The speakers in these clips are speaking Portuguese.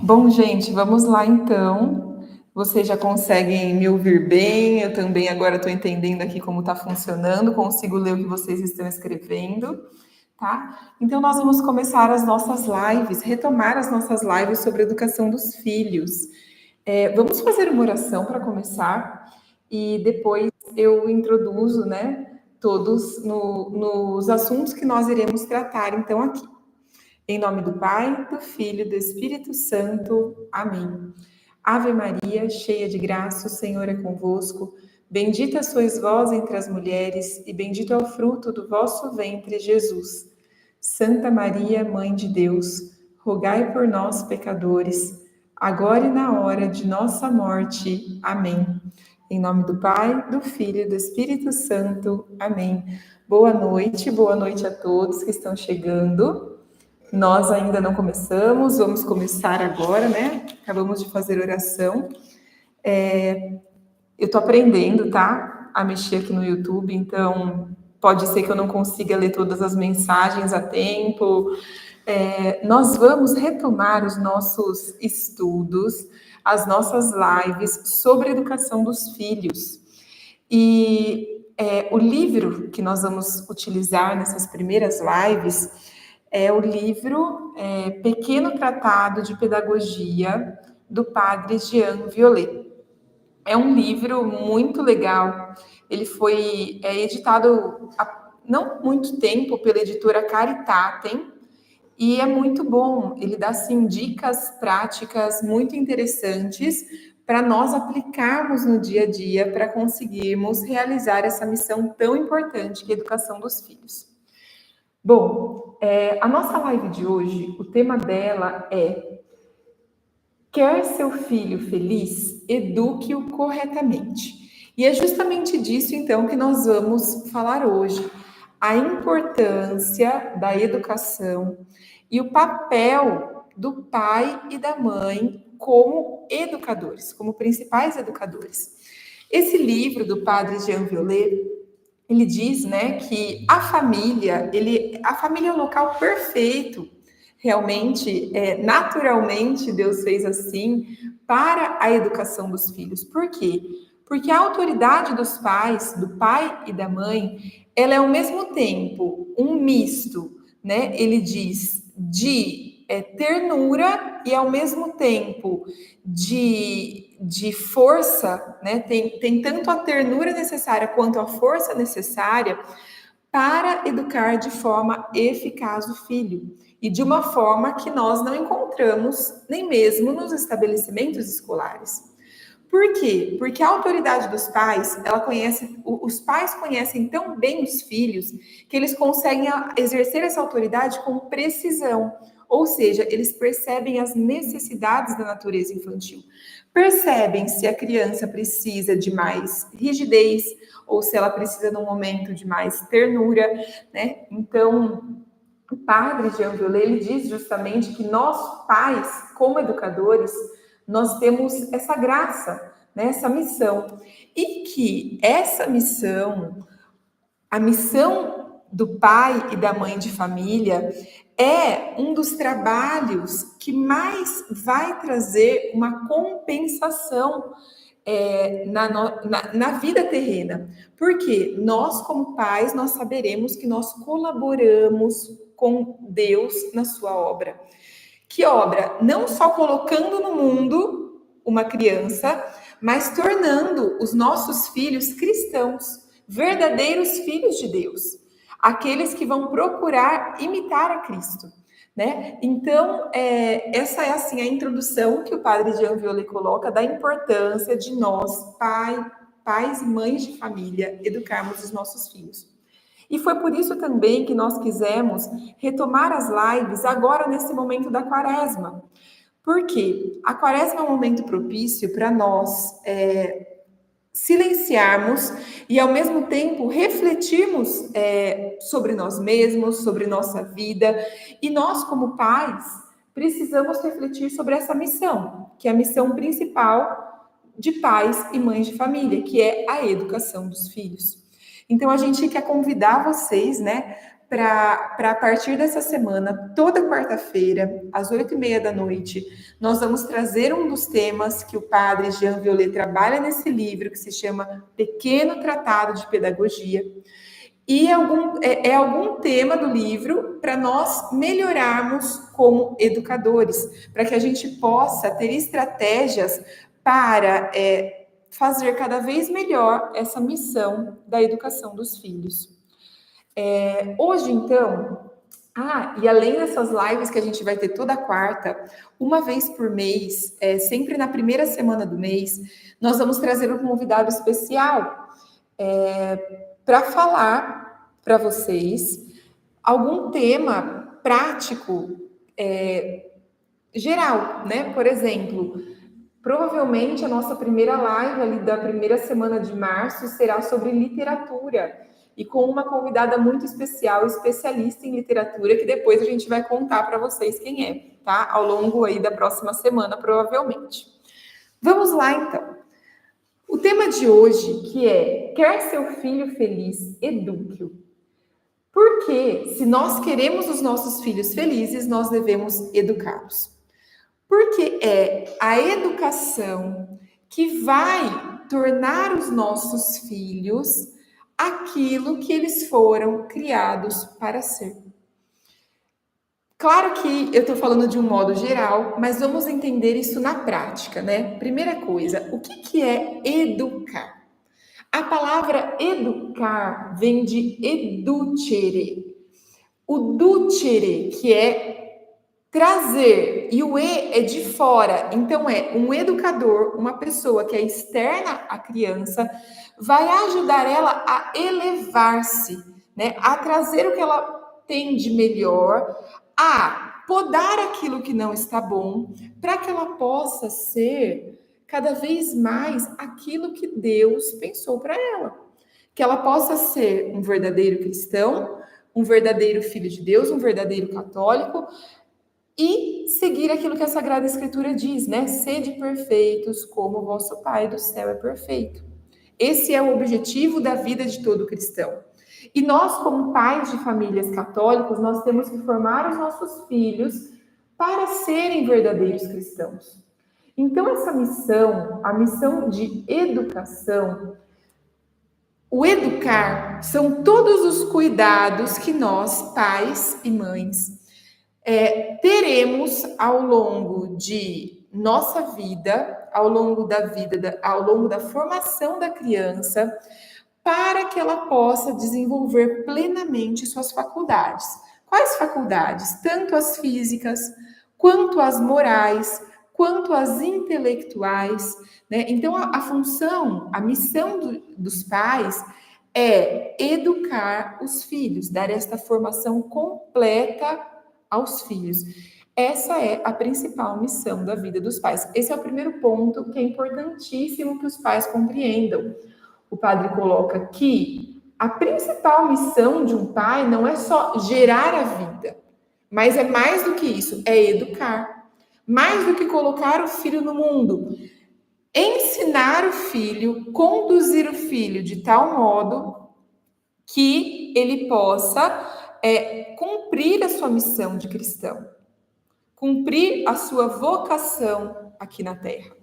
Bom, gente, vamos lá então. Vocês já conseguem me ouvir bem? Eu também agora estou entendendo aqui como está funcionando, consigo ler o que vocês estão escrevendo, tá? Então, nós vamos começar as nossas lives, retomar as nossas lives sobre a educação dos filhos. Vamos fazer uma oração para começar e depois eu introduzo, né, todos nos assuntos que nós iremos tratar, então, aqui. Em nome do Pai, do Filho e do Espírito Santo. Amém. Ave Maria, cheia de graça, o Senhor é convosco. Bendita sois vós entre as mulheres, e bendito é o fruto do vosso ventre, Jesus. Santa Maria, Mãe de Deus, rogai por nós, pecadores, agora e na hora de nossa morte. Amém. Em nome do Pai, do Filho e do Espírito Santo. Amém. Boa noite a todos que estão chegando. Nós ainda não começamos, vamos começar agora, né? Acabamos de fazer oração. Eu tô aprendendo, tá? A mexer aqui no YouTube, então pode ser que eu não consiga ler todas as mensagens a tempo. Nós vamos retomar os nossos estudos, as nossas lives sobre a educação dos filhos. E o livro que nós vamos utilizar nessas primeiras lives é o livro Pequeno Tratado de Pedagogia, do padre Jean Violet. É um livro muito legal. Ele foi editado há não muito tempo pela editora Caritatem e é muito bom. Ele dá assim, dicas práticas muito interessantes para nós aplicarmos no dia a dia para conseguirmos realizar essa missão tão importante que é a educação dos filhos. Bom, a nossa live de hoje, o tema dela é: quer seu filho feliz? Eduque-o corretamente. E é justamente disso, então, que nós vamos falar hoje. A importância da educação e o papel do pai e da mãe como educadores, como principais educadores. Esse livro do padre Jean Violet, ele diz, né, que a família é o local perfeito. Realmente, naturalmente, Deus fez assim para a educação dos filhos. Por quê? Porque a autoridade dos pais, do pai e da mãe, ela é ao mesmo tempo um misto, né? Ele diz de ternura e ao mesmo tempo de força, né? Tem tanto a ternura necessária quanto a força necessária para educar de forma eficaz o filho e de uma forma que nós não encontramos nem mesmo nos estabelecimentos escolares. Por quê? Porque a autoridade dos pais, os pais conhecem tão bem os filhos que eles conseguem exercer essa autoridade com precisão. Ou seja, eles percebem as necessidades da natureza infantil. Percebem se a criança precisa de mais rigidez ou se ela precisa num momento de mais ternura, né? Então, o padre Jean Violet, ele diz justamente que nós, pais, como educadores, nós temos essa graça, né, essa missão. E que essa missão, a missão do pai e da mãe de família, é um dos trabalhos que mais vai trazer uma compensação na vida terrena. Porque nós, como pais, nós saberemos que nós colaboramos com Deus na sua obra. Que obra? Não só colocando no mundo uma criança, mas tornando os nossos filhos cristãos, verdadeiros filhos de Deus, aqueles que vão procurar imitar a Cristo, né? Então, essa é assim a introdução que o padre Jean Violet coloca da importância de nós, pais e mães de família, educarmos os nossos filhos. E foi por isso também que nós quisemos retomar as lives agora nesse momento da quaresma. Por quê? A quaresma é um momento propício para nós silenciarmos e, ao mesmo tempo, refletirmos sobre nós mesmos, sobre nossa vida. E nós, como pais, precisamos refletir sobre essa missão, que é a missão principal de pais e mães de família, que é a educação dos filhos. Então, a gente quer convidar vocês, né, para a partir dessa semana, toda quarta-feira, às 8h30 da noite, nós vamos trazer um dos temas que o padre Jean Violet trabalha nesse livro, que se chama Pequeno Tratado de Pedagogia. E algum tema do livro para nós melhorarmos como educadores, para que a gente possa ter estratégias para fazer cada vez melhor essa missão da educação dos filhos. Hoje, então, e além dessas lives que a gente vai ter toda quarta, uma vez por mês, sempre na primeira semana do mês, nós vamos trazer um convidado especial para falar para vocês algum tema prático geral, né? Por exemplo, provavelmente a nossa primeira live ali da primeira semana de março será sobre literatura e com uma convidada muito especial, especialista em literatura, que depois a gente vai contar para vocês quem é, tá? Ao longo aí da próxima semana, provavelmente. Vamos lá, então. O tema de hoje, que é quer seu filho feliz, eduque-o. Porque se nós queremos os nossos filhos felizes, nós devemos educá-los. Porque é a educação que vai tornar os nossos filhos aquilo que eles foram criados para ser. Claro que eu estou falando de um modo geral, mas vamos entender isso na prática, né? Primeira coisa, o que é educar? A palavra educar vem de educere. O ducere, que é trazer, e o é de fora. Então, um educador, uma pessoa que é externa à criança, vai ajudar ela a elevar-se, né? A trazer o que ela tem de melhor, a podar aquilo que não está bom, para que ela possa ser cada vez mais aquilo que Deus pensou para ela. Que ela possa ser um verdadeiro cristão, um verdadeiro filho de Deus, um verdadeiro católico, e seguir aquilo que a Sagrada Escritura diz, né? Sede perfeitos como o vosso Pai do céu é perfeito. Esse é o objetivo da vida de todo cristão. E nós, como pais de famílias católicos, nós temos que formar os nossos filhos para serem verdadeiros cristãos. Então, essa missão, a missão de educação, o educar, são todos os cuidados que nós, pais e mães, teremos ao longo de nossa vida, ao longo da formação da criança, para que ela possa desenvolver plenamente suas faculdades. Quais faculdades? Tanto as físicas, quanto as morais, quanto as intelectuais, né? Então, a função, a missão dos pais é educar os filhos, dar esta formação completa aos filhos. Essa é a principal missão da vida dos pais. Esse é o primeiro ponto que é importantíssimo que os pais compreendam. O padre coloca que a principal missão de um pai não é só gerar a vida, mas é mais do que isso, é educar. Mais do que colocar o filho no mundo, ensinar o filho, conduzir o filho de tal modo que ele possa cumprir a sua missão de cristão, cumprir a sua vocação aqui na Terra,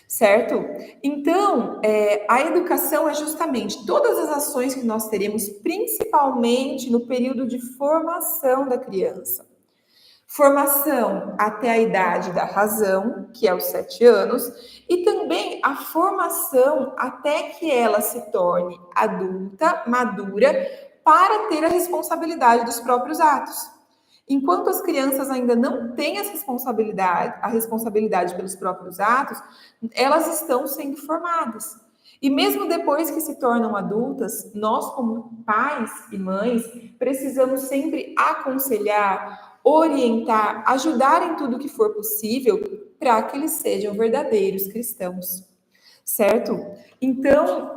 certo? Então, a educação é justamente todas as ações que nós teremos, principalmente no período de formação da criança. Formação até a idade da razão, que é os 7 anos, e também a formação até que ela se torne adulta, madura, para ter a responsabilidade dos próprios atos. Enquanto as crianças ainda não têm a responsabilidade pelos próprios atos, elas estão sendo formadas. E mesmo depois que se tornam adultas, nós, como pais e mães, precisamos sempre aconselhar, orientar, ajudar em tudo que for possível para que eles sejam verdadeiros cristãos, certo? Então,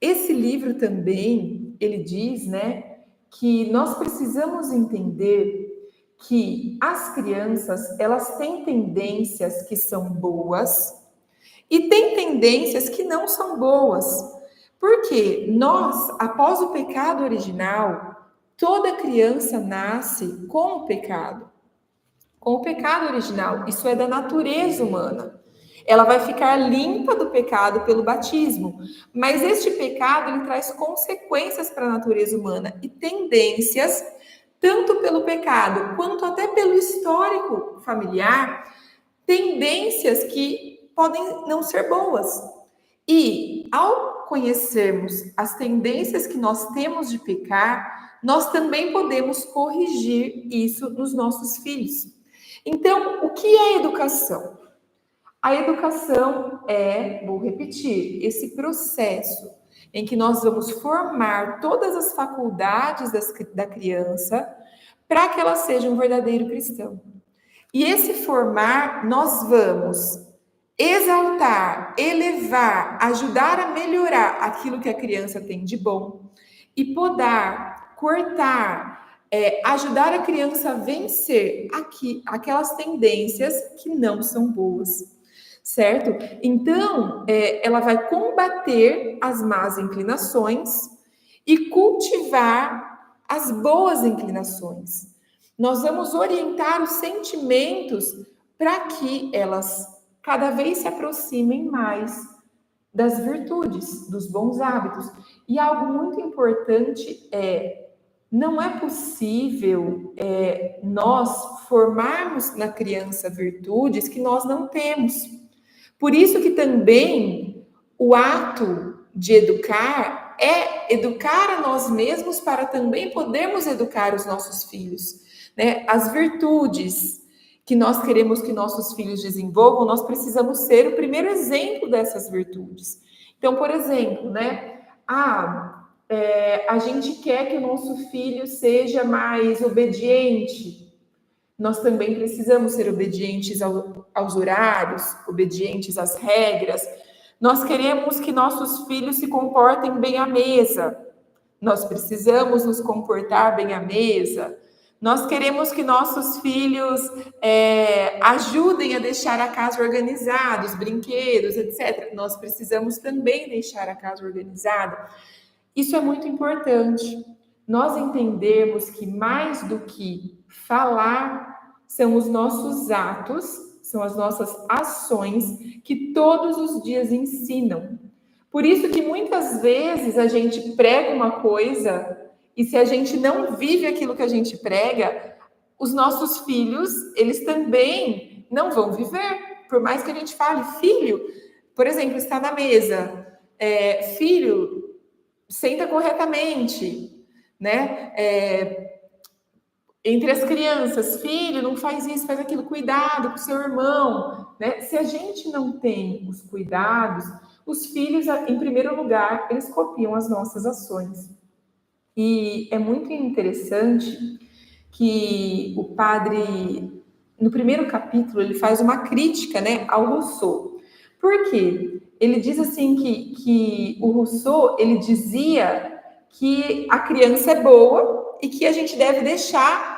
esse livro também, ele diz, né, que nós precisamos entender que as crianças, elas têm tendências que são boas e têm tendências que não são boas. Porque nós, após o pecado original, Toda criança nasce com o pecado original. Isso é da natureza humana. Ela vai ficar limpa do pecado pelo batismo, mas este pecado ele traz consequências para a natureza humana e tendências, tanto pelo pecado quanto até pelo histórico familiar, tendências que podem não ser boas. E ao conhecermos as tendências que nós temos de pecar, nós também podemos corrigir isso nos nossos filhos. Então, o que é educação? A educação vou repetir, esse processo em que nós vamos formar todas as faculdades da criança para que ela seja um verdadeiro cristão. E esse formar, nós vamos exaltar, elevar, ajudar a melhorar aquilo que a criança tem de bom e podar, cortar, ajudar a criança a vencer aquelas tendências que não são boas. Certo? Então, ela vai combater as más inclinações e cultivar as boas inclinações. Nós vamos orientar os sentimentos para que elas cada vez se aproximem mais das virtudes, dos bons hábitos. E algo muito importante não é possível nós formarmos na criança virtudes que nós não temos. Por isso que também o ato de educar é educar a nós mesmos para também podermos educar os nossos filhos, né? As virtudes que nós queremos que nossos filhos desenvolvam, nós precisamos ser o primeiro exemplo dessas virtudes. Então, por exemplo, né? A gente quer que o nosso filho seja mais obediente. Nós também precisamos ser obedientes aos horários, obedientes às regras. Nós queremos que nossos filhos se comportem bem à mesa. Nós precisamos nos comportar bem à mesa. Nós queremos que nossos filhos ajudem a deixar a casa organizada, os brinquedos, etc. Nós precisamos também deixar a casa organizada. Isso é muito importante. Nós entendemos que mais do que falar são os nossos atos, são as nossas ações que todos os dias ensinam. Por isso que muitas vezes a gente prega uma coisa e se a gente não vive aquilo que a gente prega, os nossos filhos, eles também não vão viver. Por mais que a gente fale, filho, por exemplo, está na mesa, filho, senta corretamente, né? Entre as crianças, filho, não faz isso, faz aquilo, cuidado com o seu irmão, né? Se a gente não tem os cuidados, os filhos, em primeiro lugar, eles copiam as nossas ações. E é muito interessante que o padre, no primeiro capítulo, ele faz uma crítica, né, ao Rousseau. Por quê? Ele diz assim que o Rousseau, ele dizia que a criança é boa e que a gente deve deixar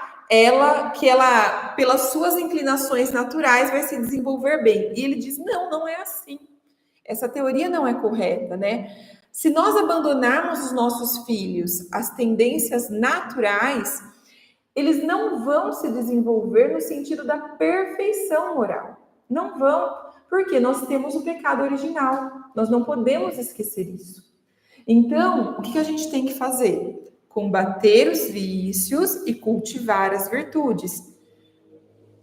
que ela, pelas suas inclinações naturais, vai se desenvolver bem. E ele diz, não é assim. Essa teoria não é correta, né? Se nós abandonarmos os nossos filhos às tendências naturais, eles não vão se desenvolver no sentido da perfeição moral. Não vão, porque nós temos o pecado original. Nós não podemos esquecer isso. Então, o que a gente tem que fazer? Combater os vícios e cultivar as virtudes.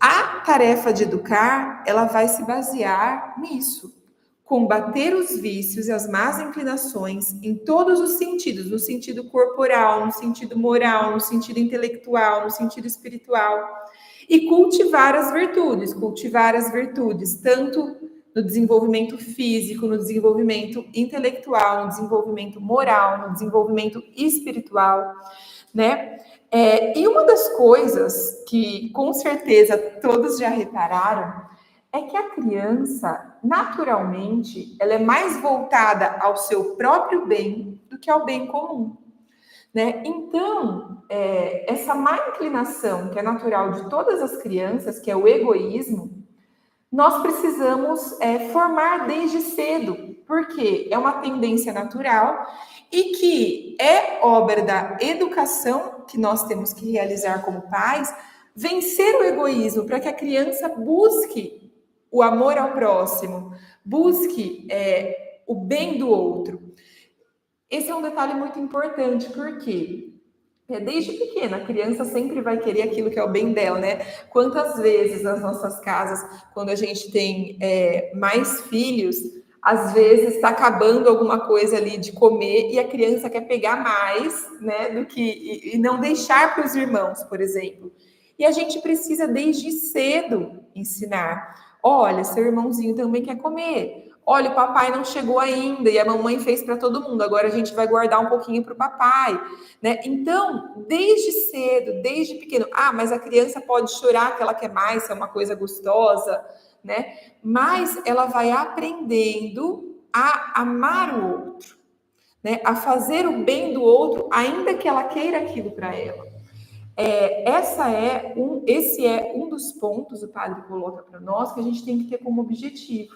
A tarefa de educar, ela vai se basear nisso. Combater os vícios e as más inclinações em todos os sentidos, no sentido corporal, no sentido moral, no sentido intelectual, no sentido espiritual. E cultivar as virtudes, tanto no desenvolvimento físico, no desenvolvimento intelectual, no desenvolvimento moral, no desenvolvimento espiritual, né? E uma das coisas que, com certeza, todos já repararam, é que a criança, naturalmente, ela é mais voltada ao seu próprio bem do que ao bem comum, né? Então, essa má inclinação que é natural de todas as crianças, que é o egoísmo, nós precisamos formar desde cedo, porque é uma tendência natural e que é obra da educação que nós temos que realizar como pais, vencer o egoísmo para que a criança busque o amor ao próximo, busque o bem do outro. Esse é um detalhe muito importante, porque desde pequena, a criança sempre vai querer aquilo que é o bem dela, né? Quantas vezes nas nossas casas, quando a gente tem mais filhos, às vezes está acabando alguma coisa ali de comer e a criança quer pegar mais, né? Do que e não deixar para os irmãos, por exemplo. E a gente precisa desde cedo ensinar. Olha, seu irmãozinho também quer comer. Olha, o papai não chegou ainda e a mamãe fez para todo mundo. Agora a gente vai guardar um pouquinho para o papai, né? Então, desde cedo, desde pequeno. Ah, mas a criança pode chorar que ela quer mais, se é uma coisa gostosa, né? Mas ela vai aprendendo a amar o outro, né? A fazer o bem do outro, ainda que ela queira aquilo para ela. Esse é um dos pontos, o padre coloca para nós, que a gente tem que ter como objetivo.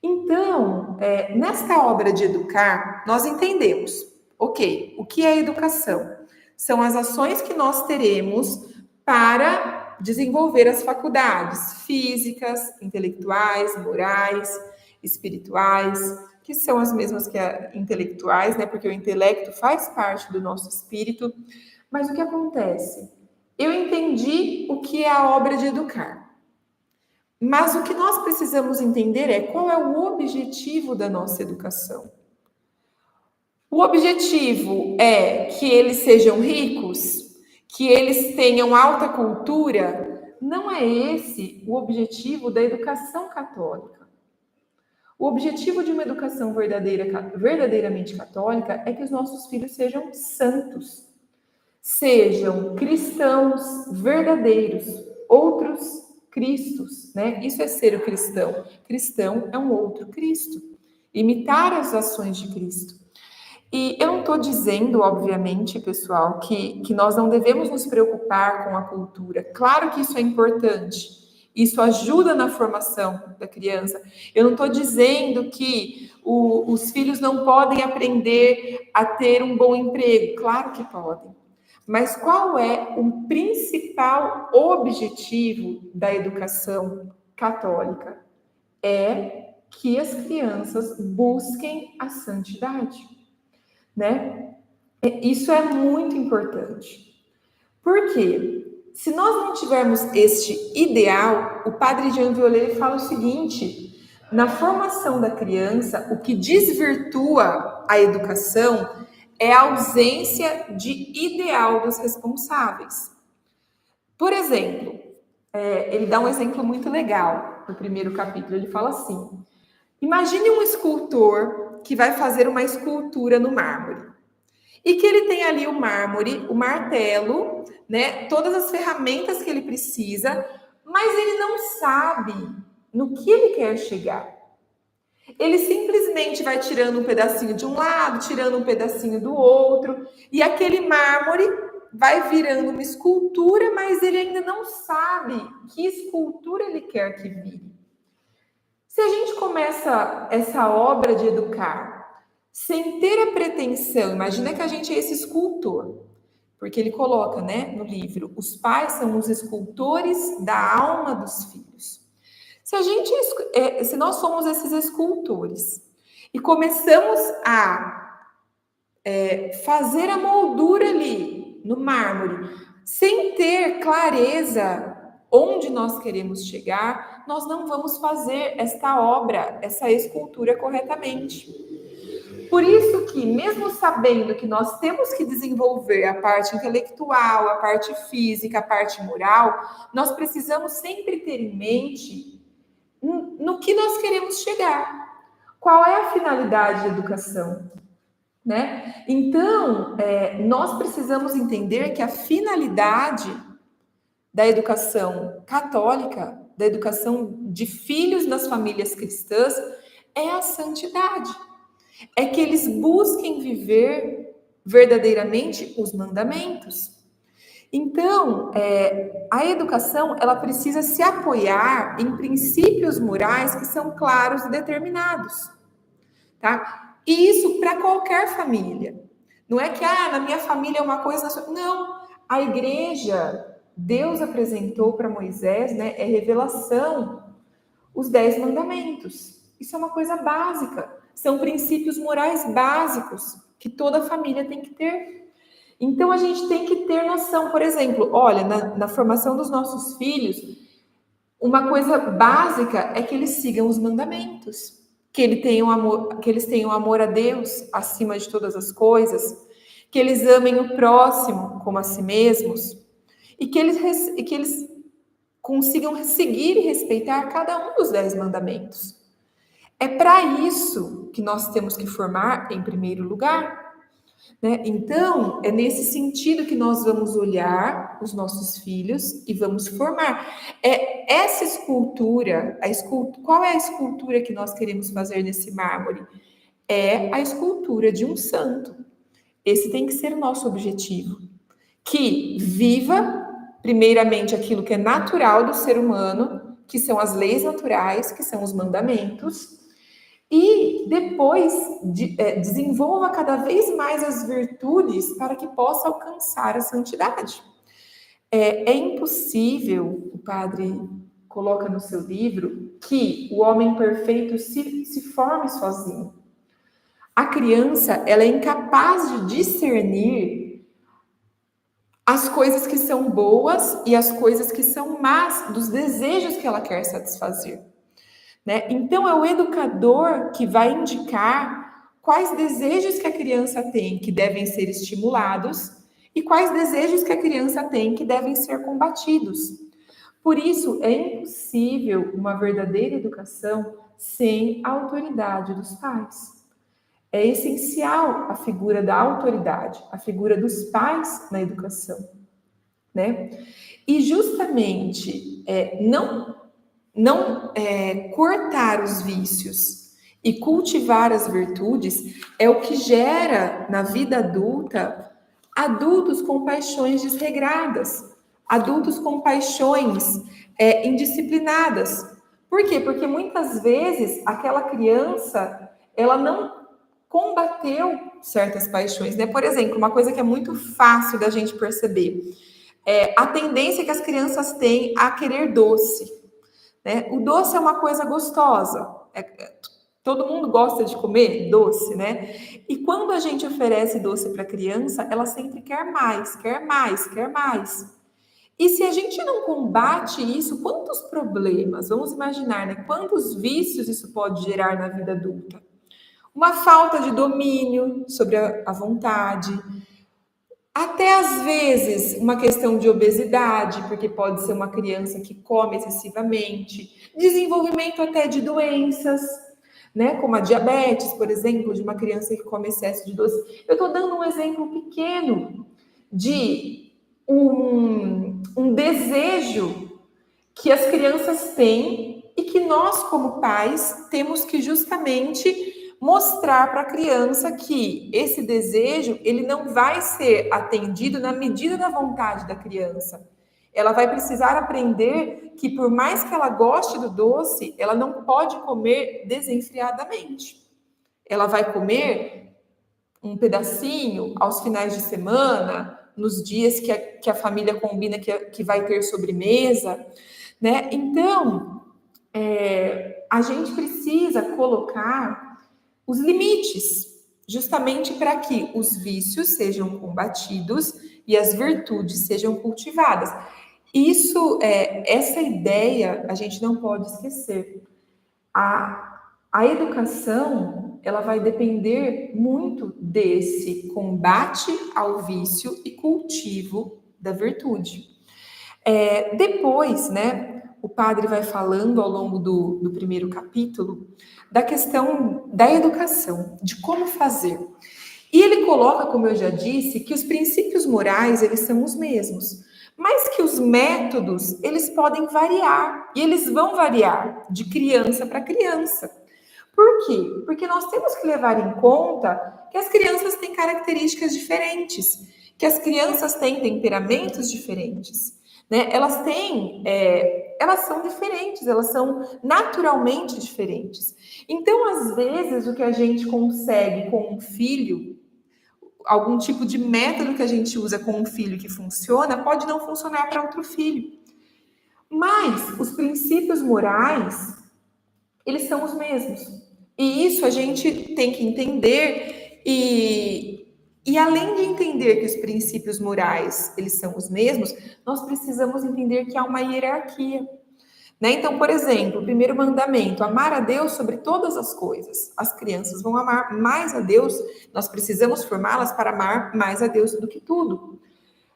Então, nesta obra de educar, nós entendemos, ok, o que é educação? São as ações que nós teremos para desenvolver as faculdades físicas, intelectuais, morais, espirituais, que são as mesmas que as intelectuais, né? Porque o intelecto faz parte do nosso espírito. Mas o que acontece? Eu entendi o que é a obra de educar. Mas o que nós precisamos entender é qual é o objetivo da nossa educação. O objetivo é que eles sejam ricos, que eles tenham alta cultura. Não é esse o objetivo da educação católica. O objetivo de uma educação verdadeiramente católica é que os nossos filhos sejam santos, sejam cristãos verdadeiros, outros Cristos, né? Isso é ser o cristão. Cristão é um outro Cristo. Imitar as ações de Cristo. E eu não estou dizendo, obviamente, pessoal, que nós não devemos nos preocupar com a cultura. Claro que isso é importante. Isso ajuda na formação da criança. Eu não estou dizendo que os filhos não podem aprender a ter um bom emprego. Claro que podem. Mas qual é o principal objetivo da educação católica? É que as crianças busquem a santidade, né? Isso é muito importante. Por quê? Se nós não tivermos este ideal, o padre Jean Violet fala o seguinte: na formação da criança, o que desvirtua a educação é a ausência de ideal dos responsáveis. Por exemplo, ele dá um exemplo muito legal no primeiro capítulo. Ele fala assim: imagine um escultor que vai fazer uma escultura no mármore. E que ele tem ali o mármore, o martelo, né, todas as ferramentas que ele precisa, mas ele não sabe no que ele quer chegar. Ele simplesmente vai tirando um pedacinho de um lado, tirando um pedacinho do outro, e aquele mármore vai virando uma escultura, mas ele ainda não sabe que escultura ele quer que vire. Se a gente começa essa obra de educar sem ter a pretensão, imagina que a gente é esse escultor, porque ele coloca, né, no livro, os pais são os escultores da alma dos filhos. Se nós somos esses escultores e começamos a fazer a moldura ali no mármore, sem ter clareza onde nós queremos chegar, nós não vamos fazer esta obra, essa escultura corretamente. Por isso que, mesmo sabendo que nós temos que desenvolver a parte intelectual, a parte física, a parte moral, nós precisamos sempre ter em mente no que nós queremos chegar. Qual é a finalidade da educação? Né? Então, nós precisamos entender que a finalidade da educação católica, da educação de filhos nas famílias cristãs, é a santidade. É que eles busquem viver verdadeiramente os mandamentos. Então, a educação, ela precisa se apoiar em princípios morais que são claros e determinados, tá? E isso para qualquer família. Não é que, na minha família é uma coisa... Não, a igreja, Deus apresentou para Moisés, né, é revelação, os 10 mandamentos. Isso é uma coisa básica. São princípios morais básicos que toda família tem que ter. Então, a gente tem que ter noção. Por exemplo, olha, na formação dos nossos filhos, uma coisa básica é que eles sigam os mandamentos. Que eles tenham amor a Deus acima de todas as coisas. Que eles amem o próximo como a si mesmos. E que eles consigam seguir e respeitar cada um dos 10 mandamentos. É para isso que nós temos que formar em primeiro lugar, né? Então, é nesse sentido que nós vamos olhar os nossos filhos e vamos formar. Essa escultura, qual é a escultura que nós queremos fazer nesse mármore? É a escultura de um santo. Esse tem que ser o nosso objetivo. Que viva, primeiramente, aquilo que é natural do ser humano, que são as leis naturais, que são os mandamentos, e depois desenvolva cada vez mais as virtudes para que possa alcançar a santidade. É impossível, o padre coloca no seu livro, que o homem perfeito se forme sozinho. A criança, ela é incapaz de discernir as coisas que são boas e as coisas que são más, dos desejos que ela quer satisfazer. Né? Então, é o educador que vai indicar quais desejos que a criança tem que devem ser estimulados e quais desejos que a criança tem que devem ser combatidos. Por isso, é impossível uma verdadeira educação sem a autoridade dos pais. É essencial a figura da autoridade, a figura dos pais na educação, né? E justamente não cortar os vícios e cultivar as virtudes é o que gera na vida adulta adultos com paixões desregradas, adultos com paixões indisciplinadas. Por quê? Porque muitas vezes aquela criança ela não combateu certas paixões, né? Por exemplo, uma coisa que é muito fácil da gente perceber é a tendência que as crianças têm a querer doce, né? O doce é uma coisa gostosa, todo mundo gosta de comer doce, né? E quando a gente oferece doce para a criança, ela sempre quer mais, quer mais, quer mais. E se a gente não combate isso, quantos problemas, vamos imaginar, né? Quantos vícios isso pode gerar na vida adulta? Uma falta de domínio sobre a vontade, até às vezes uma questão de obesidade, porque pode ser uma criança que come excessivamente, desenvolvimento até de doenças, né, como a diabetes, por exemplo, de uma criança que come excesso de doce. Eu estou dando um exemplo pequeno de um desejo que as crianças têm e que nós, como pais, temos que justamente mostrar para a criança que esse desejo ele não vai ser atendido na medida da vontade da criança. Ela vai precisar aprender que, por mais que ela goste do doce, ela não pode comer desenfreadamente. Ela vai comer um pedacinho aos finais de semana, nos dias que a família combina que vai ter sobremesa, né? Então, a gente precisa colocar os limites, justamente para que os vícios sejam combatidos e as virtudes sejam cultivadas. Essa ideia a gente não pode esquecer. A educação, ela vai depender muito desse combate ao vício e cultivo da virtude. Depois, né, o padre vai falando ao longo do primeiro capítulo da questão da educação, de como fazer. E ele coloca, como eu já disse, que os princípios morais, eles são os mesmos, mas que os métodos, eles podem variar, e eles vão variar de criança para criança. Por quê? Porque nós temos que levar em conta que as crianças têm características diferentes, que as crianças têm temperamentos diferentes. né? Elas são diferentes, elas são naturalmente diferentes. Então, às vezes, o que a gente consegue com um filho, algum tipo de método que a gente usa com um filho que funciona, pode não funcionar para outro filho. Mas os princípios morais, eles são os mesmos. E isso a gente tem que entender e além de entender que os princípios morais, eles são os mesmos, nós precisamos entender que há uma hierarquia. Né? Então, por exemplo, o primeiro mandamento, amar a Deus sobre todas as coisas. As crianças vão amar mais a Deus, nós precisamos formá-las para amar mais a Deus do que tudo.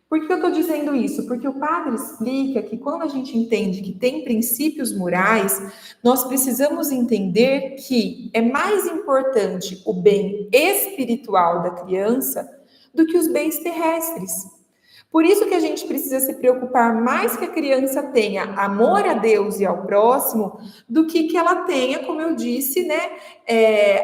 Por que eu estou dizendo isso? Porque o padre explica que quando a gente entende que tem princípios morais, nós precisamos entender que é mais importante o bem espiritual da criança do que os bens terrestres. Por isso que a gente precisa se preocupar mais que a criança tenha amor a Deus e ao próximo, do que ela tenha, como eu disse, né,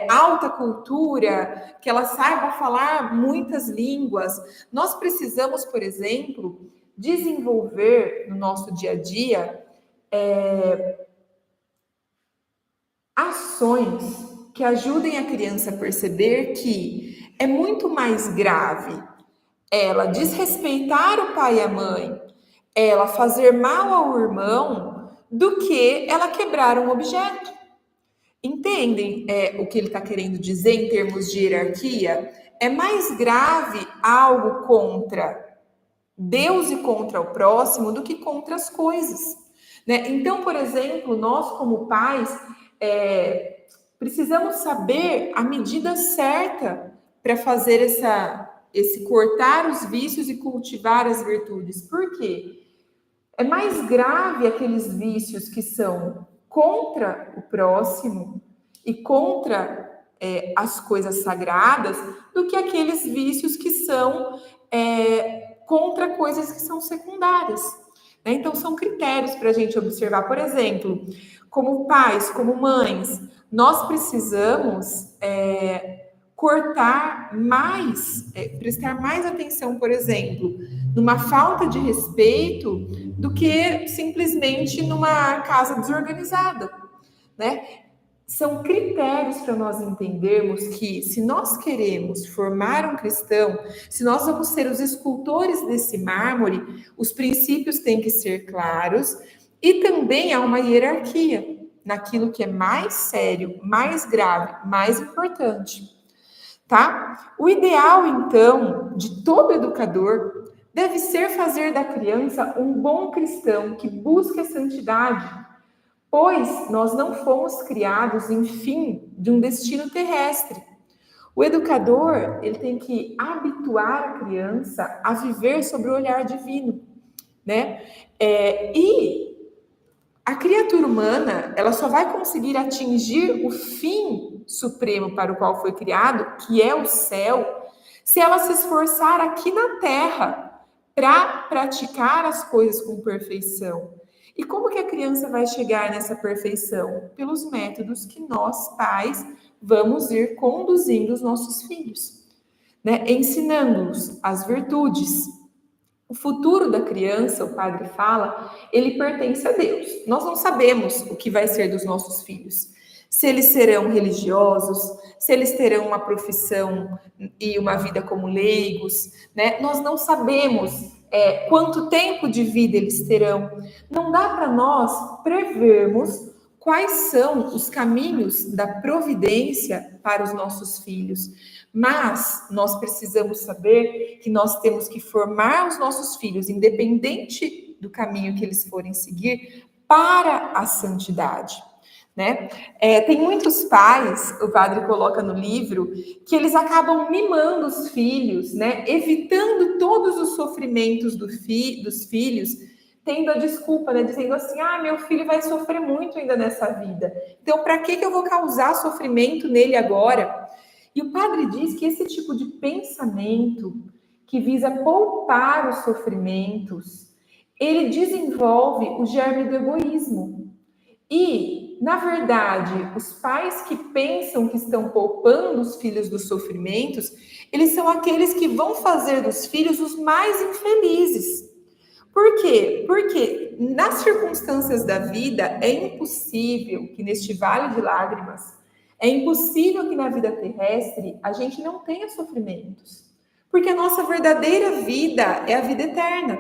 alta cultura, que ela saiba falar muitas línguas. Nós precisamos, por exemplo, desenvolver no nosso dia a dia ações que ajudem a criança a perceber que é muito mais grave ela desrespeitar o pai e a mãe, ela fazer mal ao irmão, do que ela quebrar um objeto. Entendem o que ele está querendo dizer em termos de hierarquia? É mais grave algo contra Deus e contra o próximo do que contra as coisas. Né? Então, por exemplo, nós como pais precisamos saber a medida certa para fazer esse cortar os vícios e cultivar as virtudes. Por quê? É mais grave aqueles vícios que são contra o próximo e contra as coisas sagradas do que aqueles vícios que são contra coisas que são secundárias. Né? Então, são critérios para a gente observar. Por exemplo, como pais, como mães, nós precisamos cortar mais, prestar mais atenção, por exemplo, numa falta de respeito do que simplesmente numa casa desorganizada, né? São critérios para nós entendermos que se nós queremos formar um cristão, se nós vamos ser os escultores desse mármore, os princípios têm que ser claros e também há uma hierarquia naquilo que é mais sério, mais grave, mais importante. Tá? O ideal, então, de todo educador deve ser fazer da criança um bom cristão que busque a santidade, pois nós não fomos criados em fim de um destino terrestre. O educador, ele tem que habituar a criança a viver sobre o olhar divino, né? E a criatura humana, ela só vai conseguir atingir o fim supremo para o qual foi criado, que é o céu, se ela se esforçar aqui na Terra para praticar as coisas com perfeição. E como que a criança vai chegar nessa perfeição? Pelos métodos que nós, pais, vamos ir conduzindo os nossos filhos, né? Ensinando-os as virtudes. O futuro da criança, o padre fala, ele pertence a Deus. Nós não sabemos o que vai ser dos nossos filhos. Se eles serão religiosos, se eles terão uma profissão e uma vida como leigos, né? Nós não sabemos quanto tempo de vida eles terão. Não dá para nós prevermos quais são os caminhos da providência para os nossos filhos. Mas nós precisamos saber que nós temos que formar os nossos filhos, independente do caminho que eles forem seguir, para a santidade. Né? Tem muitos pais, o padre coloca no livro, que eles acabam mimando os filhos, né? Evitando todos os sofrimentos dos filhos, tendo a desculpa, né? Dizendo assim, meu filho vai sofrer muito ainda nessa vida, então para que eu vou causar sofrimento nele agora? E o padre diz que esse tipo de pensamento que visa poupar os sofrimentos, ele desenvolve o germe do egoísmo. E, na verdade, os pais que pensam que estão poupando os filhos dos sofrimentos, eles são aqueles que vão fazer dos filhos os mais infelizes. Por quê? Porque nas circunstâncias da vida é impossível que neste vale de lágrimas, é impossível que na vida terrestre a gente não tenha sofrimentos. Porque a nossa verdadeira vida é a vida eterna.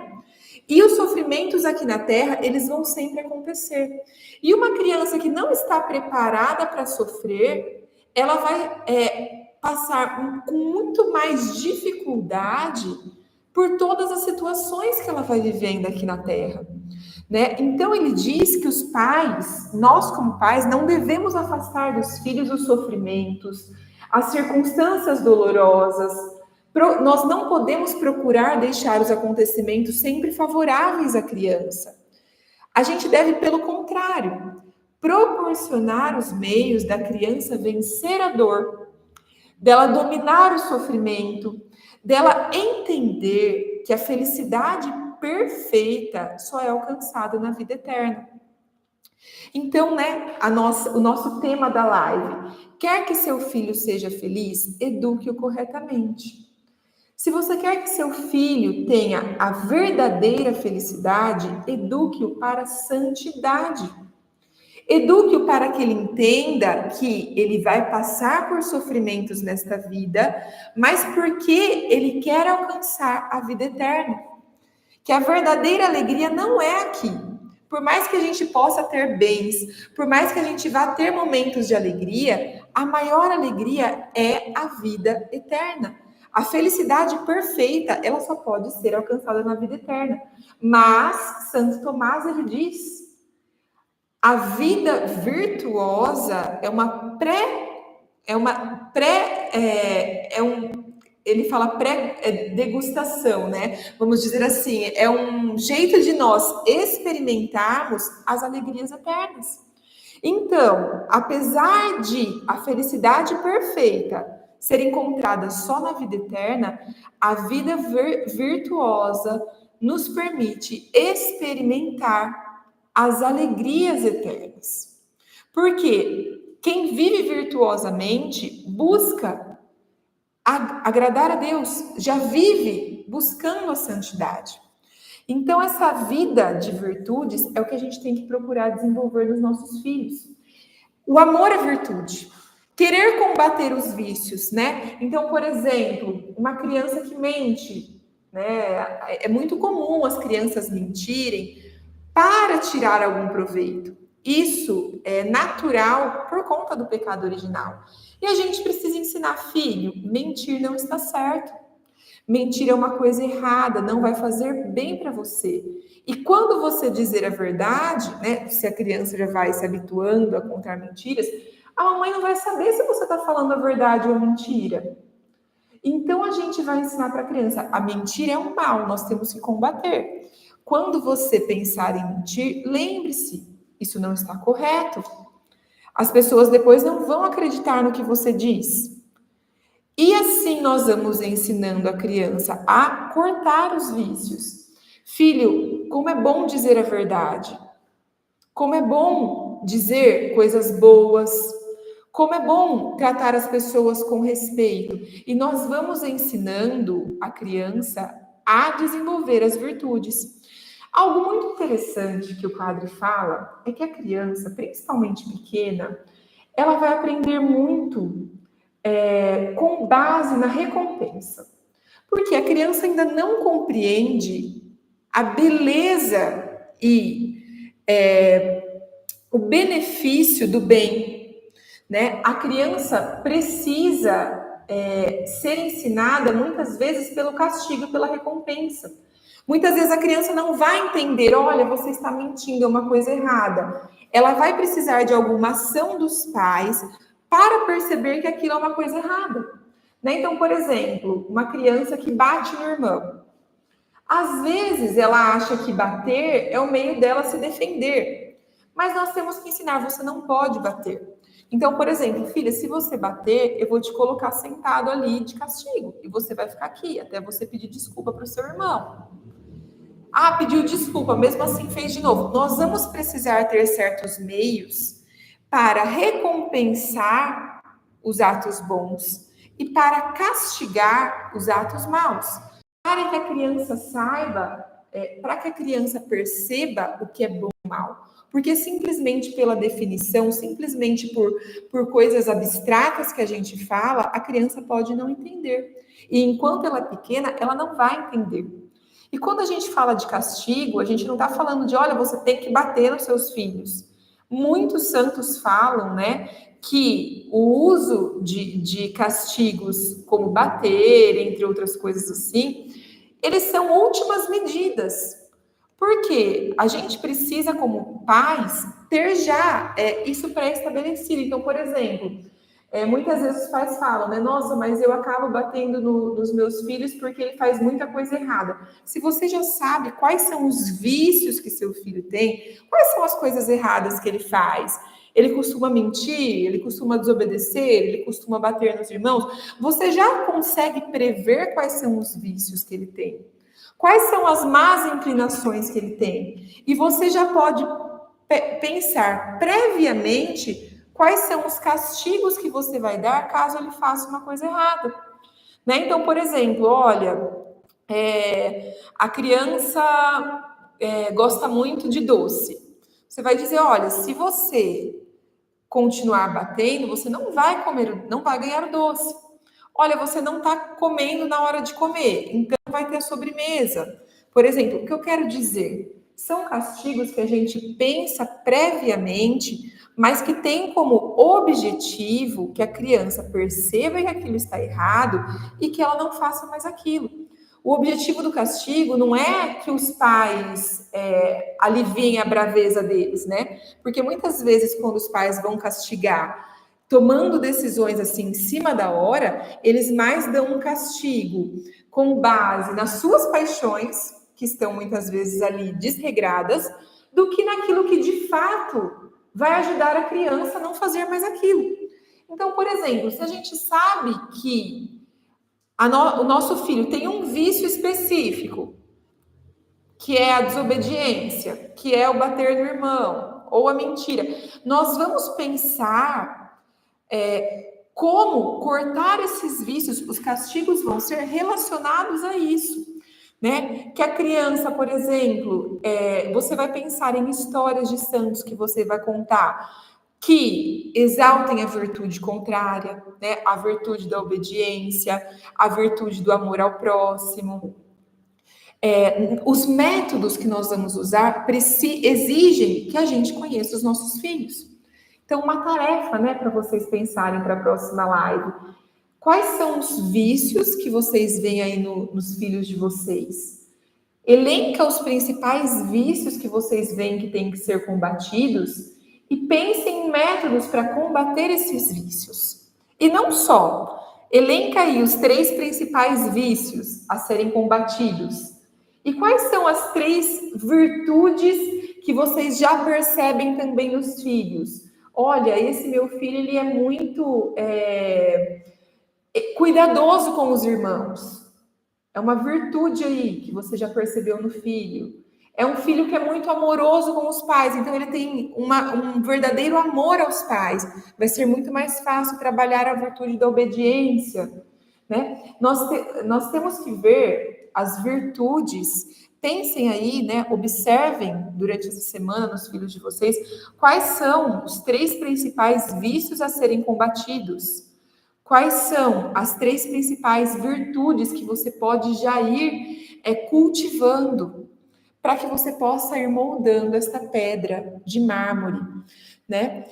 E os sofrimentos aqui na Terra, eles vão sempre acontecer. E uma criança que não está preparada para sofrer, ela vai passar com muito mais dificuldade por todas as situações que ela vai vivendo aqui na Terra, né? Então ele diz que os pais, nós como pais, não devemos afastar dos filhos os sofrimentos, as circunstâncias dolorosas. Nós não podemos procurar deixar os acontecimentos sempre favoráveis à criança. A gente deve, pelo contrário, proporcionar os meios da criança vencer a dor, dela dominar o sofrimento, dela entender que a felicidade perfeita só é alcançada na vida eterna. Então, né, o nosso tema da live, quer que seu filho seja feliz, eduque-o corretamente. Se você quer que seu filho tenha a verdadeira felicidade, eduque-o para a santidade. Eduque-o para que ele entenda que ele vai passar por sofrimentos nesta vida, mas porque ele quer alcançar a vida eterna. Que a verdadeira alegria não é aqui. Por mais que a gente possa ter bens, por mais que a gente vá ter momentos de alegria, a maior alegria é a vida eterna. A felicidade perfeita, ela só pode ser alcançada na vida eterna. Mas Santo Tomás, ele diz, a vida virtuosa ele fala pré-degustação, né? Vamos dizer assim, é um jeito de nós experimentarmos as alegrias eternas. Então, apesar de a felicidade perfeita ser encontrada só na vida eterna, a vida virtuosa nos permite experimentar as alegrias eternas. Porque quem vive virtuosamente busca agradar a Deus, já vive buscando a santidade. Então, essa vida de virtudes é o que a gente tem que procurar desenvolver nos nossos filhos. O amor à virtude. Querer combater os vícios, né? Então, por exemplo, uma criança que mente, né? É muito comum as crianças mentirem para tirar algum proveito. Isso é natural por conta do pecado original. E a gente precisa ensinar, filho, mentir não está certo. Mentir é uma coisa errada, não vai fazer bem para você. E quando você dizer a verdade, né, se a criança já vai se habituando a contar mentiras, a mamãe não vai saber se você está falando a verdade ou a mentira. Então a gente vai ensinar para a criança, a mentira é um mal, nós temos que combater. Quando você pensar em mentir, lembre-se, isso não está correto. As pessoas depois não vão acreditar no que você diz. E assim nós vamos ensinando a criança a cortar os vícios. Filho, como é bom dizer a verdade. Como é bom dizer coisas boas. Como é bom tratar as pessoas com respeito. E nós vamos ensinando a criança a desenvolver as virtudes. Algo muito interessante que o padre fala é que a criança, principalmente pequena, ela vai aprender muito com base na recompensa. Porque a criança ainda não compreende a beleza e o benefício do bem, né? A criança precisa ser ensinada muitas vezes pelo castigo, pela recompensa. Muitas vezes a criança não vai entender, olha, você está mentindo, é uma coisa errada. Ela vai precisar de alguma ação dos pais para perceber que aquilo é uma coisa errada. Né? Então, por exemplo, uma criança que bate no irmão. Às vezes ela acha que bater é o meio dela se defender. Mas nós temos que ensinar, você não pode bater. Então, por exemplo, filha, se você bater, eu vou te colocar sentado ali de castigo. E você vai ficar aqui até você pedir desculpa para o seu irmão. Ah, pediu desculpa, mesmo assim fez de novo. Nós vamos precisar ter certos meios para recompensar os atos bons e para castigar os atos maus. Para que a criança saiba para que a criança perceba o que é bom e mal. Porque simplesmente pela definição, simplesmente por coisas abstratas que a gente fala, a criança pode não entender. E enquanto ela é pequena, ela não vai entender. E quando a gente fala de castigo, a gente não está falando de, olha, você tem que bater nos seus filhos. Muitos santos falam, né, que o uso de castigos, como bater, entre outras coisas assim, eles são últimas medidas. Porque a gente precisa, como pais, ter já isso pré-estabelecido. Então, por exemplo, muitas vezes os pais falam, né? Nossa, mas eu acabo batendo nos meus filhos porque ele faz muita coisa errada. Se você já sabe quais são os vícios que seu filho tem, quais são as coisas erradas que ele faz, ele costuma mentir, ele costuma desobedecer, ele costuma bater nos irmãos, você já consegue prever quais são os vícios que ele tem. Quais são as más inclinações que ele tem? E você já pode pensar previamente quais são os castigos que você vai dar caso ele faça uma coisa errada. Né? Então, por exemplo, olha, a criança gosta muito de doce. Você vai dizer, olha, se você continuar batendo, você não vai comer, não vai ganhar o doce. Olha, você não está comendo na hora de comer, então vai ter a sobremesa. Por exemplo, o que eu quero dizer? São castigos que a gente pensa previamente, mas que tem como objetivo que a criança perceba que aquilo está errado e que ela não faça mais aquilo. O objetivo do castigo não é que os pais aliviem a braveza deles, né? Porque muitas vezes, quando os pais vão castigar, tomando decisões assim em cima da hora, eles mais dão um castigo com base nas suas paixões, que estão muitas vezes ali desregradas, do que naquilo que de fato vai ajudar a criança a não fazer mais aquilo. Então, por exemplo, se a gente sabe que o nosso filho tem um vício específico, que é a desobediência, que é o bater no irmão, ou a mentira, nós vamos pensar como cortar esses vícios. Os castigos vão ser relacionados a isso, né? Que a criança, por exemplo, você vai pensar em histórias de santos que você vai contar, que exaltem a virtude contrária, né? A virtude da obediência, a virtude do amor ao próximo. Os métodos que nós vamos usar exigem que a gente conheça os nossos filhos. Então, uma tarefa, né, para vocês pensarem para a próxima live. Quais são os vícios que vocês veem aí nos filhos de vocês? Elenca os principais vícios que vocês veem que têm que ser combatidos e pensem em métodos para combater esses vícios. E não só, elenca aí os 3 principais vícios a serem combatidos. E quais são as 3 virtudes que vocês já percebem também nos filhos? Olha, esse meu filho, ele é muito cuidadoso com os irmãos. É uma virtude aí que você já percebeu no filho. É um filho que é muito amoroso com os pais, então ele tem um verdadeiro amor aos pais. Vai ser muito mais fácil trabalhar a virtude da obediência, né? Nós temos que ver as virtudes. Pensem aí, né? Observem durante essa semana nos filhos de vocês quais são os 3 principais vícios a serem combatidos. Quais são as 3 principais virtudes que você pode já ir cultivando para que você possa ir moldando esta pedra de mármore, né?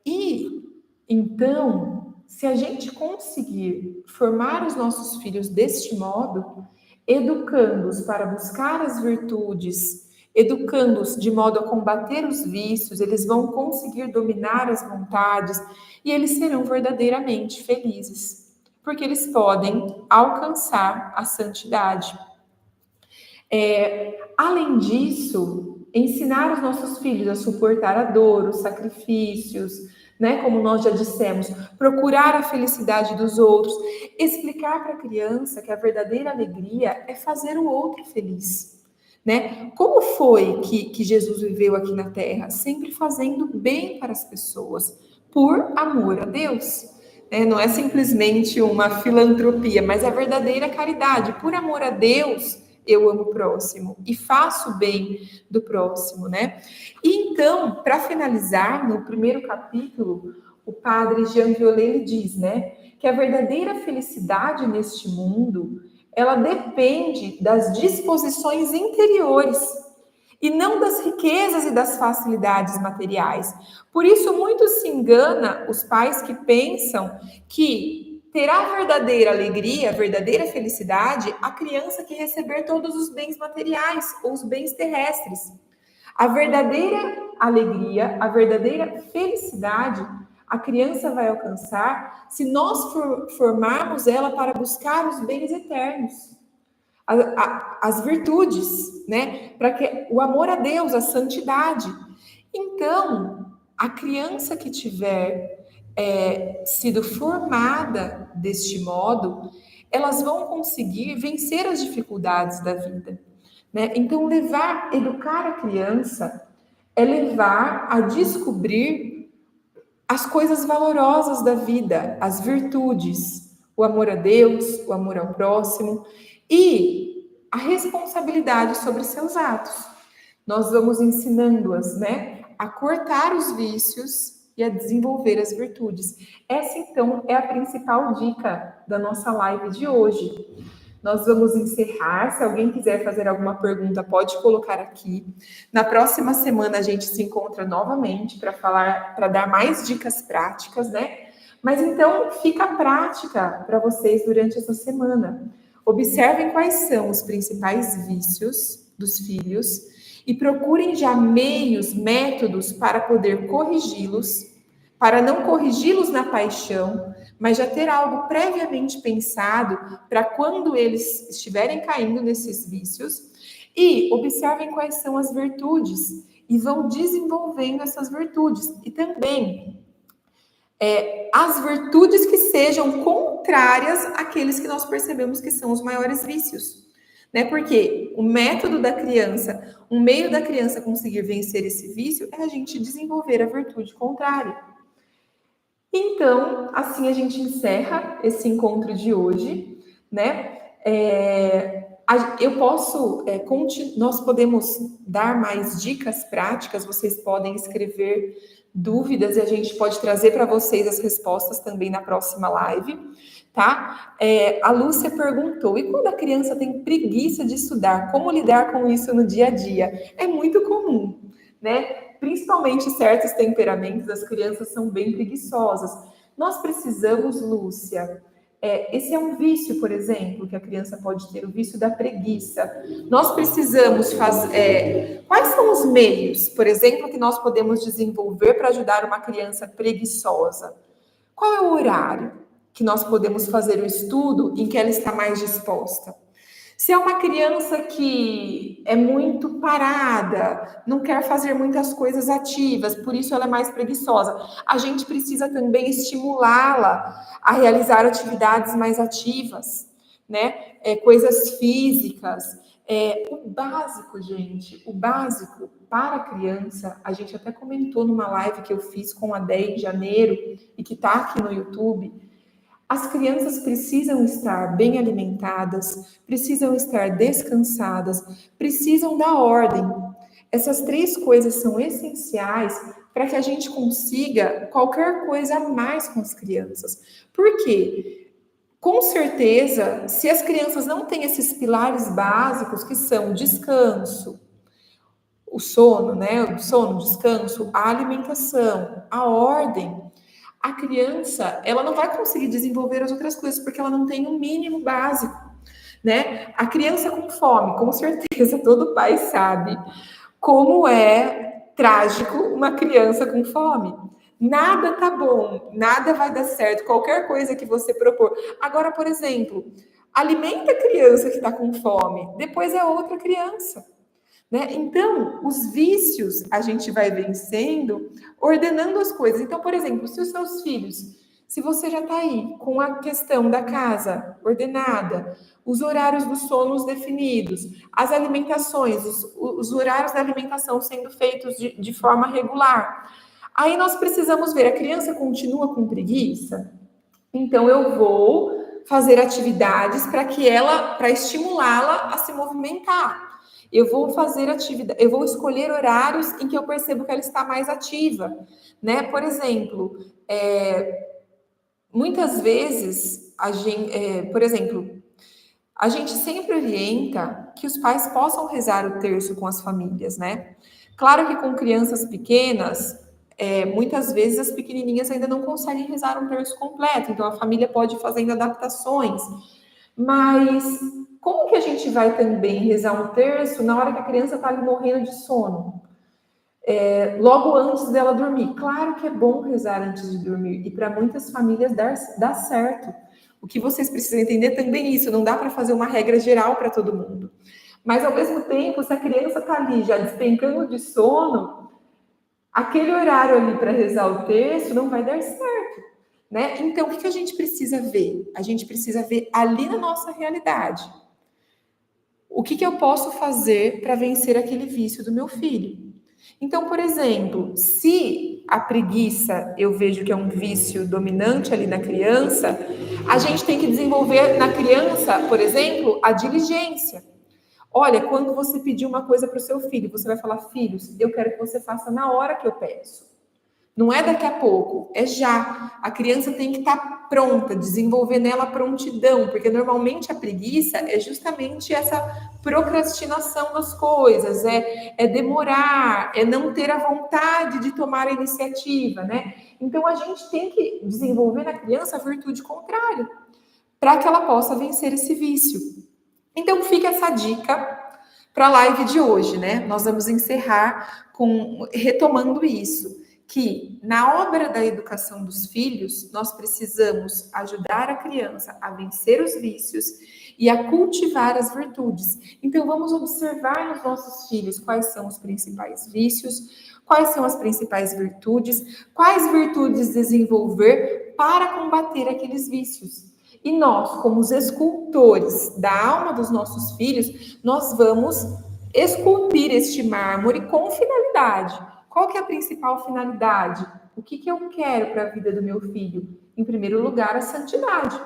E então, se a gente conseguir formar os nossos filhos deste modo, educando-os para buscar as virtudes, educando-os de modo a combater os vícios, eles vão conseguir dominar as vontades e eles serão verdadeiramente felizes, porque eles podem alcançar a santidade. Além disso, ensinar os nossos filhos a suportar a dor, os sacrifícios, né? Como nós já dissemos, procurar a felicidade dos outros, explicar para a criança que a verdadeira alegria é fazer o outro feliz, né? Como foi que Jesus viveu aqui na Terra? Sempre fazendo bem para as pessoas, por amor a Deus. Não é simplesmente uma filantropia, mas a verdadeira caridade. Por amor a Deus, eu amo o próximo e faço o bem do próximo, né? E então, para finalizar, no primeiro capítulo, o padre Jean Violet diz, né, que a verdadeira felicidade neste mundo, ela depende das disposições interiores e não das riquezas e das facilidades materiais. Por isso, muito se engana os pais que pensam que terá verdadeira alegria, verdadeira felicidade, a criança que receber todos os bens materiais ou os bens terrestres. A verdadeira alegria, a verdadeira felicidade, a criança vai alcançar se nós formarmos ela para buscar os bens eternos, as virtudes, né? Para que o amor a Deus, a santidade. Então, a criança que tiver sido formada deste modo, elas vão conseguir vencer as dificuldades da vida, né? Então, educar a criança é levar a descobrir as coisas valorosas da vida, as virtudes, o amor a Deus, o amor ao próximo e a responsabilidade sobre seus atos. Nós vamos ensinando-as, né, a cortar os vícios e a desenvolver as virtudes. Essa, então, é a principal dica da nossa live de hoje. Nós vamos encerrar. Se alguém quiser fazer alguma pergunta, pode colocar aqui. Na próxima semana a gente se encontra novamente para falar, para dar mais dicas práticas, né? Mas então fica a prática para vocês durante essa semana. Observem quais são os principais vícios dos filhos e procurem já meios, métodos para poder corrigi-los, para não corrigi-los na paixão, mas já ter algo previamente pensado para quando eles estiverem caindo nesses vícios. E observem quais são as virtudes e vão desenvolvendo essas virtudes. E também as virtudes que sejam contrárias àqueles que nós percebemos que são os maiores vícios. Né? Porque o método da criança, o meio da criança conseguir vencer esse vício é a gente desenvolver a virtude contrária. Então, assim a gente encerra esse encontro de hoje, né? Nós podemos dar mais dicas práticas, vocês podem escrever dúvidas e a gente pode trazer para vocês as respostas também na próxima live, tá? A Lúcia perguntou, e quando a criança tem preguiça de estudar, como lidar com isso no dia a dia? É muito comum, né? Principalmente certos temperamentos, as crianças são bem preguiçosas. Nós precisamos, Lúcia, esse é um vício, por exemplo, que a criança pode ter, o vício da preguiça. Nós precisamos fazer... quais são os meios, por exemplo, que nós podemos desenvolver para ajudar uma criança preguiçosa? Qual é o horário que nós podemos fazer o estudo em que ela está mais disposta? Se é uma criança que é muito parada, não quer fazer muitas coisas ativas, por isso ela é mais preguiçosa, a gente precisa também estimulá-la a realizar atividades mais ativas, né? Coisas físicas. O básico, gente, o básico para a criança, a gente até comentou numa live que eu fiz com a Déia em janeiro e que está aqui no YouTube. As crianças precisam estar bem alimentadas, precisam estar descansadas, precisam da ordem. Essas 3 coisas são essenciais para que a gente consiga qualquer coisa a mais com as crianças. Por quê? Com certeza, se as crianças não têm esses pilares básicos que são descanso, o sono, né? O sono, o descanso, a alimentação, a ordem, a criança, ela não vai conseguir desenvolver as outras coisas, porque ela não tem um mínimo básico, né? A criança com fome, com certeza, todo pai sabe como é trágico uma criança com fome. Nada tá bom, nada vai dar certo, qualquer coisa que você propor. Agora, por exemplo, alimenta a criança que está com fome, depois é outra criança. Né? Então, os vícios a gente vai vencendo ordenando as coisas. Então, por exemplo, se os seus filhos, se você já está aí com a questão da casa ordenada, os horários dos sonos definidos, as alimentações, os horários da alimentação sendo feitos de forma regular, aí nós precisamos ver, a criança continua com preguiça? Então, eu vou fazer atividades para estimulá-la a se movimentar. Eu vou fazer atividade, eu vou escolher horários em que eu percebo que ela está mais ativa, né? Por exemplo, muitas vezes por exemplo, a gente sempre orienta que os pais possam rezar o terço com as famílias, né? Claro que com crianças pequenas, muitas vezes as pequenininhas ainda não conseguem rezar um terço completo, então a família pode ir fazendo adaptações. Mas como que a gente vai também rezar um terço na hora que a criança está ali morrendo de sono? Logo antes dela dormir. Claro que é bom rezar antes de dormir, e para muitas famílias dá certo. O que vocês precisam entender também é isso, não dá para fazer uma regra geral para todo mundo. Mas, ao mesmo tempo, se a criança está ali já despencando de sono, aquele horário ali para rezar o terço não vai dar certo, né? Então, o que a gente precisa ver? A gente precisa ver ali na nossa realidade. O que eu posso fazer para vencer aquele vício do meu filho? Então, por exemplo, se a preguiça eu vejo que é um vício dominante ali na criança, a gente tem que desenvolver na criança, por exemplo, a diligência. Olha, quando você pedir uma coisa para o seu filho, você vai falar: filhos, eu quero que você faça na hora que eu peço. Não é daqui a pouco, é já. A criança tem que estar pronta, desenvolver nela prontidão, porque normalmente a preguiça é justamente essa procrastinação das coisas, é demorar, é não ter a vontade de tomar a iniciativa, né? Então a gente tem que desenvolver na criança a virtude contrária, para que ela possa vencer esse vício. Então fica essa dica para a live de hoje, né? Nós vamos encerrar retomando isso, que na obra da educação dos filhos, nós precisamos ajudar a criança a vencer os vícios e a cultivar as virtudes. Então, vamos observar nos nossos filhos quais são os principais vícios, quais são as principais virtudes, quais virtudes desenvolver para combater aqueles vícios. E nós, como os escultores da alma dos nossos filhos, nós vamos esculpir este mármore com finalidade. Qual que é a principal finalidade? O que eu quero para a vida do meu filho? Em primeiro lugar, a santidade.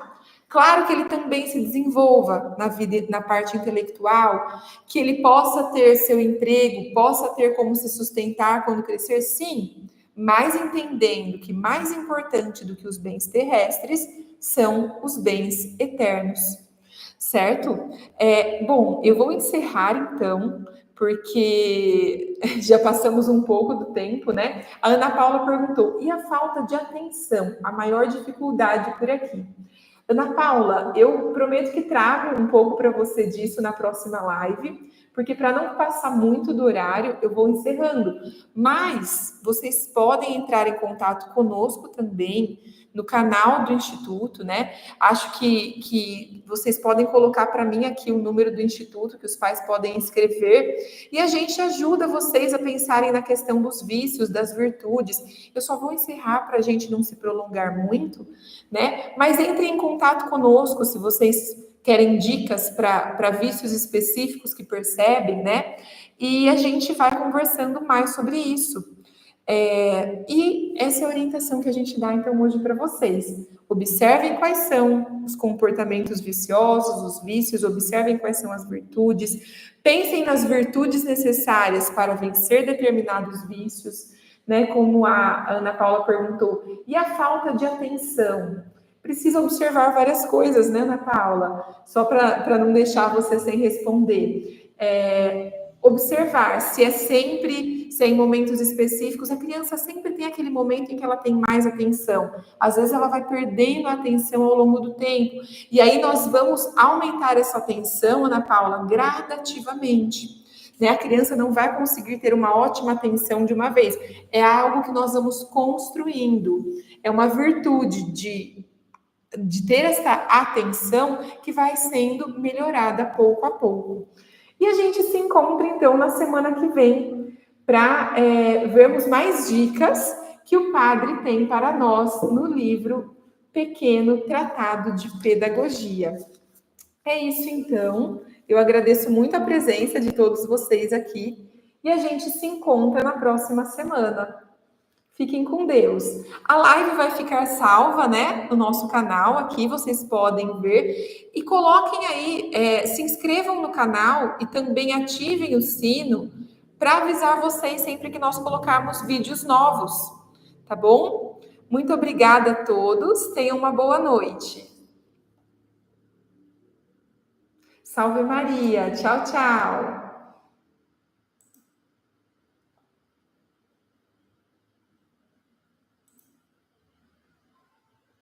Claro que ele também se desenvolva na vida, na parte intelectual, que ele possa ter seu emprego, possa ter como se sustentar quando crescer, sim, mas entendendo que mais importante do que os bens terrestres são os bens eternos, certo? Bom, eu vou encerrar então, porque já passamos um pouco do tempo, né? A Ana Paula perguntou: e a falta de atenção, a maior dificuldade por aqui? Ana Paula, eu prometo que trago um pouco para você disso na próxima live, porque para não passar muito do horário, eu vou encerrando. Mas vocês podem entrar em contato conosco também no canal do Instituto, né? Acho que vocês podem colocar para mim aqui o número do Instituto, que os pais podem escrever, e a gente ajuda vocês a pensarem na questão dos vícios, das virtudes. Eu só vou encerrar para a gente não se prolongar muito, né? Mas entrem em contato conosco se vocês querem dicas para vícios específicos que percebem, né? E a gente vai conversando mais sobre isso. E essa é a orientação que a gente dá, então, hoje para vocês. Observem quais são os comportamentos viciosos, os vícios, observem quais são as virtudes, pensem nas virtudes necessárias para vencer determinados vícios, né? Como a Ana Paula perguntou, e a falta de atenção? Precisa observar várias coisas, né, Ana Paula? Só para não deixar você sem responder. Observar se é em momentos específicos, a criança sempre tem aquele momento em que ela tem mais atenção. Às vezes ela vai perdendo a atenção ao longo do tempo. E aí nós vamos aumentar essa atenção, Ana Paula, gradativamente. Né? A criança não vai conseguir ter uma ótima atenção de uma vez. É algo que nós vamos construindo. É uma virtude de ter essa atenção que vai sendo melhorada pouco a pouco. E a gente se encontra, então, na semana que vem para vermos mais dicas que o padre tem para nós no livro Pequeno Tratado de Pedagogia. É isso, então. Eu agradeço muito a presença de todos vocês aqui e a gente se encontra na próxima semana. Fiquem com Deus. A live vai ficar salva, né, no nosso canal aqui, vocês podem ver. E coloquem aí, se inscrevam no canal e também ativem o sino para avisar vocês sempre que nós colocarmos vídeos novos, tá bom? Muito obrigada a todos, tenham uma boa noite. Salve Maria, tchau, tchau.